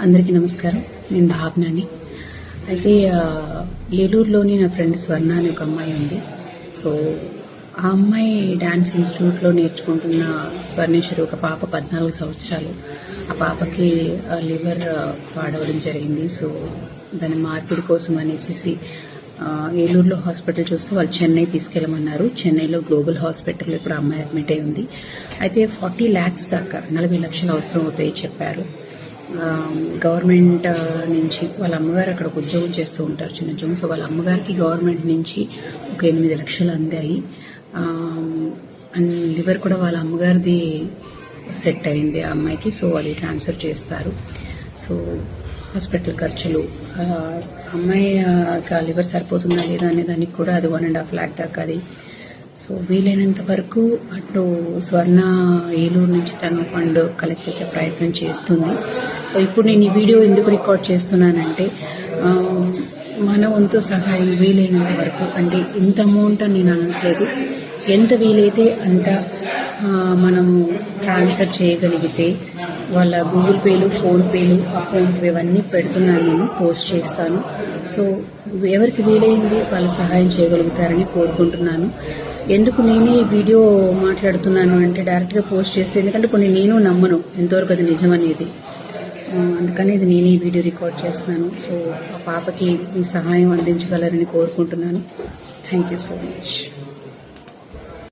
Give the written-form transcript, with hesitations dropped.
అందరికీ నమస్కారం. నేను భావనాని. అయితే ఏలూరులోని నా ఫ్రెండ్ స్వర్ణ అని ఒక అమ్మాయి ఉంది. సో ఆ అమ్మాయి డ్యాన్స్ ఇన్స్టిట్యూట్లో నేర్చుకుంటున్న స్వర్ణేశ్వరి ఒక పాప 14 సంవత్సరాలు. ఆ పాపకి లివర్ పాడవడం జరిగింది. సో దాని మార్పిడి కోసం అనేసి ఏలూరులో హాస్పిటల్ చూస్తే వాళ్ళు చెన్నై తీసుకెళ్ళమన్నారు. చెన్నైలో గ్లోబల్ హాస్పిటల్లో ఇప్పుడు అమ్మాయి అడ్మిట్ అయి ఉంది. అయితే 40 lakhs దాకా 40 లక్షలు అవసరం అవుతాయి చెప్పారు. గవర్నమెంట్ నుంచి వాళ్ళ అమ్మగారు అక్కడ ఉద్యోగం చేస్తూ ఉంటారు, చిన్న ఉద్యోగం. సో వాళ్ళ అమ్మగారికి గవర్నమెంట్ నుంచి ఒక 8 లక్షలు అందాయి. అండ్ లివర్ కూడా వాళ్ళ అమ్మగారిది సెట్ అయింది ఆ అమ్మాయికి. సో అది ట్రాన్స్ఫర్ చేస్తారు. సో హాస్పిటల్ ఖర్చులు, అమ్మాయి లివర్ సరిపోతుందా లేదా అనే దానికి కూడా అది 1.5 lakh దాకా అది. సో వీలైనంత వరకు అటు స్వర్ణ ఏలూరు నుంచి తను ఫండ్ కలెక్ట్ చేసే ప్రయత్నం చేస్తుంది. సో ఇప్పుడు నేను ఈ వీడియో ఎందుకు రికార్డ్ చేస్తున్నానంటే, మన వంతు సహాయం వీలైనంత వరకు, అంటే ఇంత అమౌంట్ అని నేను అనట్లేదు, ఎంత వీలైతే అంత మనము ట్రాన్స్ఫర్ చేయగలిగితే వాళ్ళ గూగుల్ పేలు, ఫోన్పేలు, అకౌంట్ ఇవన్నీ పెడుతున్నాను, నేను పోస్ట్ చేస్తాను. సో ఎవరికి వీలైంది వాళ్ళు సహాయం చేయగలుగుతారని కోరుకుంటున్నాను. ఎందుకు నేనే ఈ వీడియో మాట్లాడుతున్నాను అంటే, డైరెక్ట్గా పోస్ట్ చేస్తే, ఎందుకంటే కొన్ని నేను నమ్మను ఎంతవరకు అది నిజం అనేది. అందుకని ఇది నేనే ఈ వీడియో రికార్డ్ చేస్తున్నాను. సో ఆ పాపకి మీ సహాయం అందించగలరని కోరుకుంటున్నాను. Thank you so much.